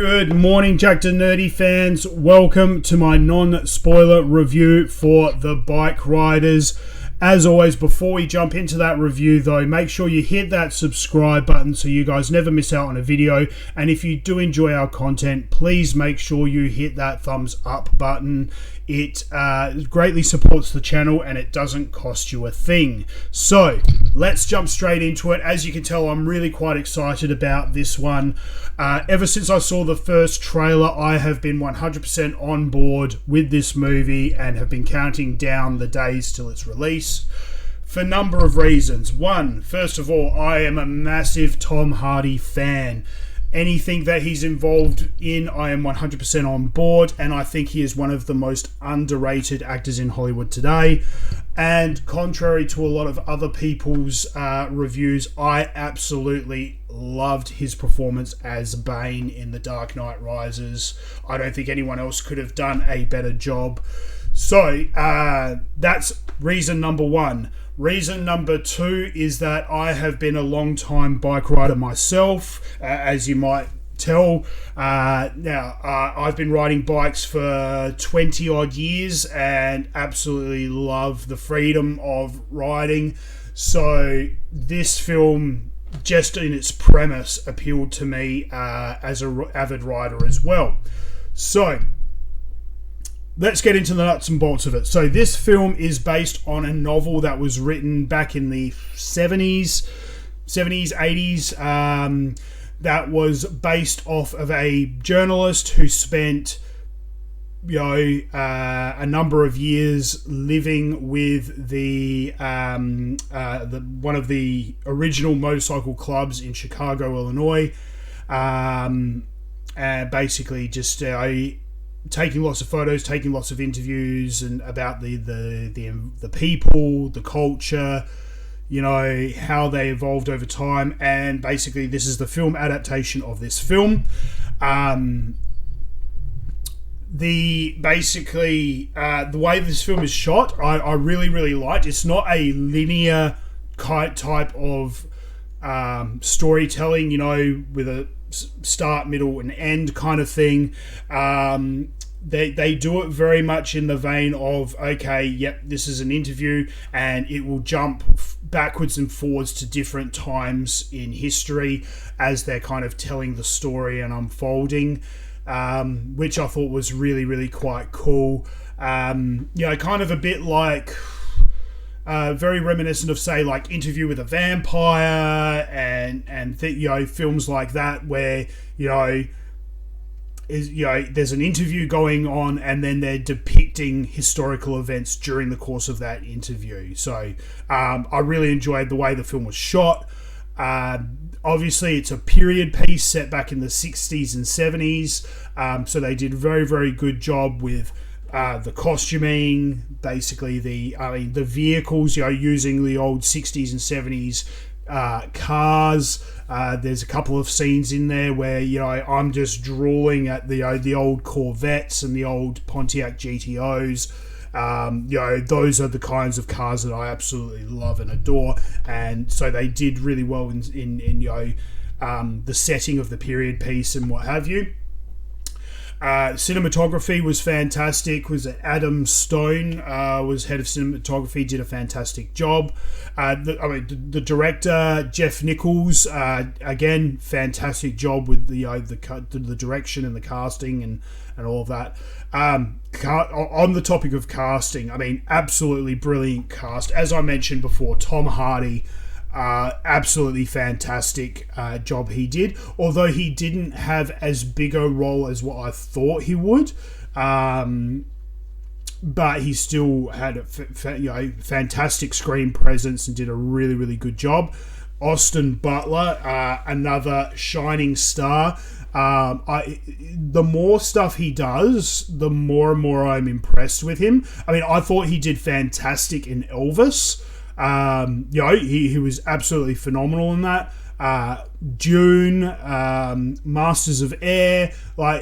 Good morning, Jackednnerdy fans. Welcome to my non-spoiler review for the Bikeriders. As always, before we jump into that review though, make sure you hit that subscribe button so you guys never miss out on a video. And if you do enjoy our content, please make sure you hit that thumbs up button. It greatly supports the channel and it doesn't cost you a thing. So let's jump straight into it. As you can tell, I'm really quite excited about this one. Ever since I saw the first trailer, I have been 100% on board with this movie and have been counting down the days till its release for a number of reasons. One, first of all, I am a massive Tom Hardy fan. Anything that he's involved in, I am 100% on board, and I think he is one of the most underrated actors in Hollywood today. And contrary to a lot of other people's reviews, I absolutely loved his performance as Bane in The Dark Knight Rises. I don't think anyone else could have done a better job. So that's reason number one. Reason number two is that I have been a long time bike rider myself, as you might tell. I've been riding bikes for 20 odd years and absolutely love the freedom of riding. So this film, just in its premise, appealed to me as an avid rider as well. So let's get into the nuts and bolts of it. So this film is based on a novel that was written back in the 70s, 80s. That was based off of a journalist who spent, a number of years living with the one of the original motorcycle clubs in Chicago, Illinois, and basically just taking lots of photos, taking lots of interviews, and about the people, the culture, how they evolved over time. And basically, this is the film adaptation of this film. The way this film is shot, I really, really liked. It's not a linear type of storytelling, with a start, middle, and end kind of thing. They do it very much in the vein of, okay, yep, this is an interview, and it will jump backwards and forwards to different times in history as they're kind of telling the story and unfolding, which I thought was really, really quite cool. Kind of a bit like very reminiscent of, say, like Interview with a Vampire and films like that, where there's an interview going on and then they're depicting historical events during the course of that interview. So I really enjoyed the way the film was shot. Obviously, it's a period piece set back in the 60s and 70s, so they did a very, very good job with the costuming, basically the vehicles, using the old 60s and 70s cars. There's a couple of scenes in there where I'm just drooling at the old Corvettes and the old Pontiac GTOs. Those are the kinds of cars that I absolutely love and adore, and so they did really well in the setting of the period piece and what have you. Cinematography was fantastic. Was Adam Stone was head of cinematography, did a fantastic job. The director, Jeff Nichols, again, fantastic job with the direction and the casting and all of that. On the topic of casting, absolutely brilliant cast. As I mentioned before, Tom Hardy, absolutely fantastic job he did, although he didn't have as big a role as what I thought he would, but he still had a fantastic screen presence and did a really, really good job. Austin Butler, another shining star. The more stuff he does, the more and more I'm impressed with him. I thought he did fantastic in Elvis. He was absolutely phenomenal in that. Dune, Masters of Air,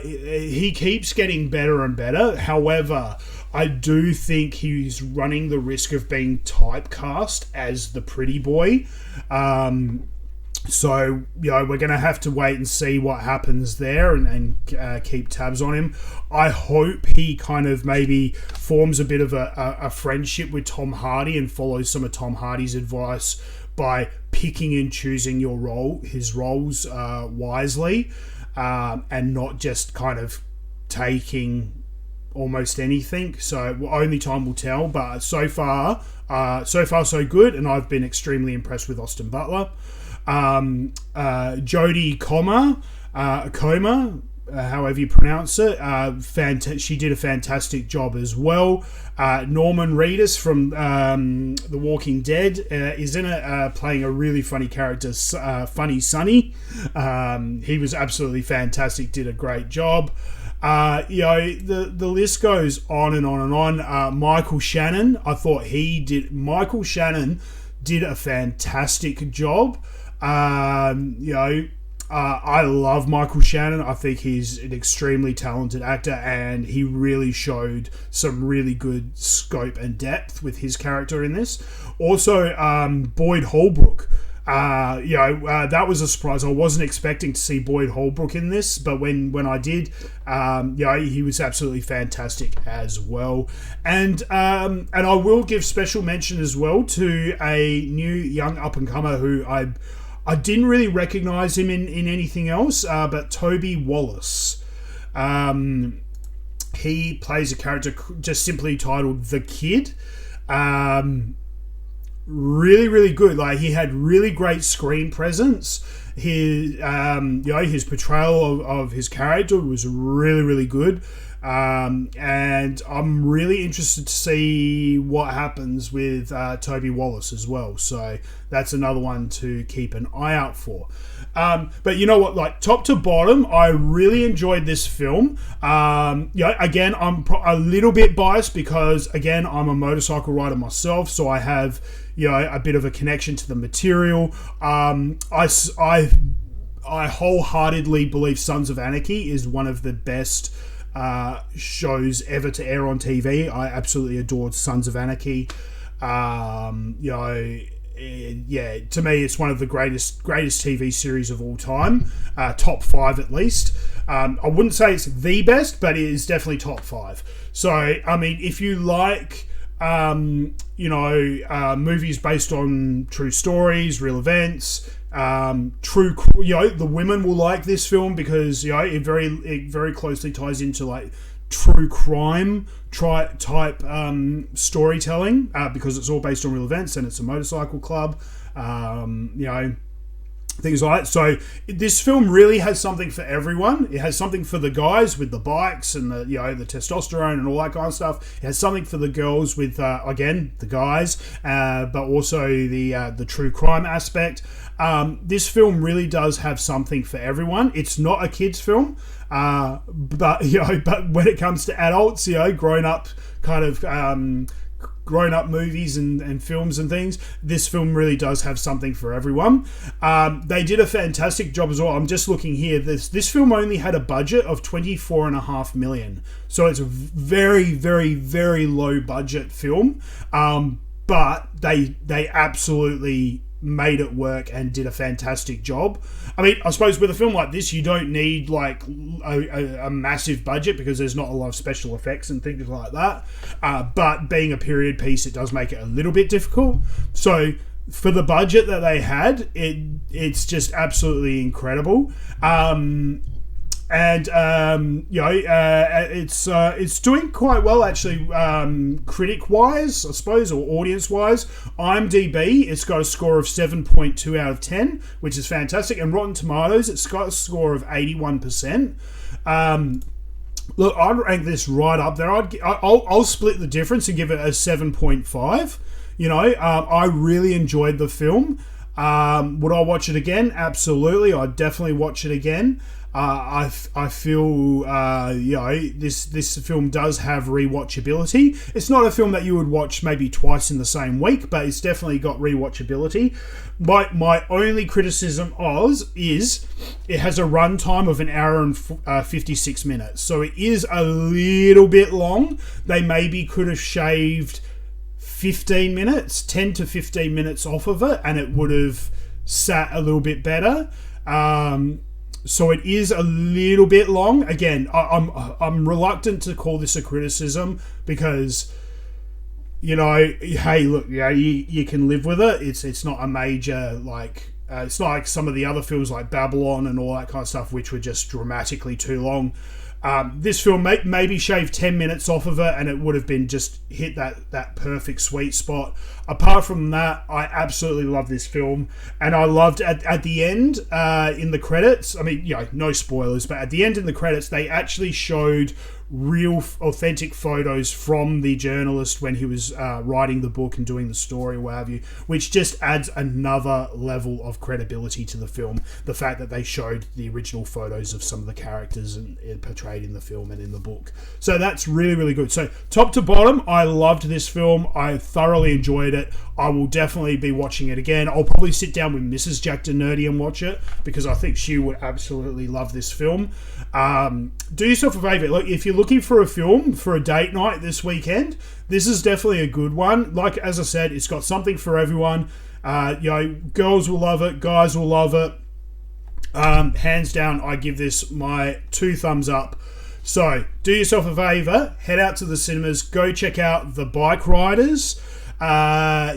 he keeps getting better and better. However, I do think he's running the risk of being typecast as the pretty boy. So, we're going to have to wait and see what happens there and keep tabs on him. I hope he kind of maybe forms a bit of a friendship with Tom Hardy and follows some of Tom Hardy's advice by picking and choosing his roles wisely, and not just kind of taking almost anything. So only time will tell, but so far so good, and I've been extremely impressed with Austin Butler. Jodie Comer, however you pronounce it, she did a fantastic job as well. Norman Reedus from The Walking Dead is in it, playing a really funny character, Funny Sonny. He was absolutely fantastic, did a great job. The list goes on and on and on. Michael Shannon, Michael Shannon did a fantastic job. I love Michael Shannon. I think he's an extremely talented actor, and he really showed some really good scope and depth with his character in this. Also, Boyd Holbrook. That was a surprise. I wasn't expecting to see Boyd Holbrook in this, but when I did, he was absolutely fantastic as well. And I will give special mention as well to a new young up-and-comer who I didn't really recognise him in anything else, but Toby Wallace. He plays a character just simply titled The Kid. Really, really good. Like, he had really great screen presence. His portrayal of his character was really, really good. And I'm really interested to see what happens with Toby Wallace as well. So that's another one to keep an eye out for. But you know what? Like, top to bottom, I really enjoyed this film. Again, I'm a little bit biased because, again, I'm a motorcycle rider myself, so I have a bit of a connection to the material. I wholeheartedly believe Sons of Anarchy is one of the best shows ever to air on TV. I absolutely adored Sons of Anarchy. To me, it's one of the greatest TV series of all time. Top 5 at least. I wouldn't say it's the best, but it is definitely top 5. So, I mean, if you like movies based on true stories, real events, the women will like this film because it very closely ties into like true crime type storytelling, because it's all based on real events and it's a motorcycle club, things like that. So this film really has something for everyone. It has something for the guys with the bikes and the the testosterone and all that kind of stuff. It has something for the girls with again the guys, but also the true crime aspect. This film really does have something for everyone. It's not a kids film, but when it comes to adults, grown up kind of grown-up movies and films and things, this film really does have something for everyone. They did a fantastic job as well. I'm just looking here. This film only had a budget of $24.5 million, so it's a very, very, very low budget film. But they absolutely made it work and did a fantastic job. I mean, I suppose with a film like this, you don't need like a massive budget because there's not a lot of special effects and things like that. But being a period piece, it does make it a little bit difficult. So for the budget that they had, it's just absolutely incredible. It's doing quite well actually, critic wise, I suppose, or audience wise. IMDb, it's got a score of 7.2 out of 10, which is fantastic, and Rotten Tomatoes, it's got a score of 81%. Look, I'd rank this right up there. I'll split the difference and give it a 7.5. I really enjoyed the film. Would I watch it again? Absolutely, I'd definitely watch it again. I feel this film does have rewatchability. It's not a film that you would watch maybe twice in the same week, but it's definitely got rewatchability. My only criticism is it has a runtime of an hour and 56 minutes, so it is a little bit long. They maybe could have shaved 10 to 15 minutes off of it, and it would have sat a little bit better. So it is a little bit long. Again, I'm reluctant to call this a criticism because, you know, hey, look, you know, you can live with it. It's not a major, like, it's not like some of the other films like Babylon and all that kind of stuff, which were just dramatically too long. This film maybe shaved 10 minutes off of it and it would have been just hit that perfect sweet spot. Apart from that, I absolutely love this film, and I loved at the end in the credits, I mean, you know, no spoilers, but at the end in the credits they actually showed real authentic photos from the journalist when he was writing the book and doing the story, what have you, which just adds another level of credibility to the film. The fact that they showed the original photos of some of the characters and portrayed in the film and in the book. So that's really, really good. So top to bottom, I loved this film. I thoroughly enjoyed it. I will definitely be watching it again. I'll probably sit down with Mrs. Jackednnerdy and watch it because I think she would absolutely love this film. Do yourself a favour. Look, if you're looking for a film for a date night this weekend, this is definitely a good one. Like, as I said, it's got something for everyone. You know, girls will love it, guys will love it. Hands down, I give this my 2 thumbs up. So, do yourself a favour, head out to the cinemas, go check out the Bikeriders.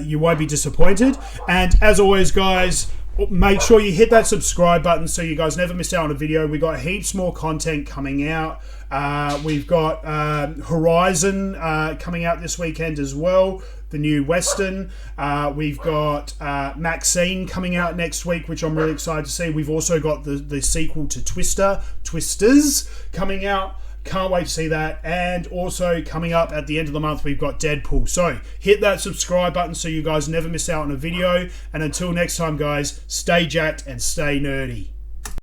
You won't be disappointed. And as always, guys, make sure you hit that subscribe button so you guys never miss out on a video. We got heaps more content coming out. We've got Horizon coming out this weekend as well, the new Western. We've got Maxine coming out next week, which I'm really excited to see. We've also got the sequel to Twisters coming out. Can't wait to see that. And also coming up at the end of the month, we've got Deadpool. So hit that subscribe button so you guys never miss out on a video. And until next time, guys, stay jacked and stay nerdy.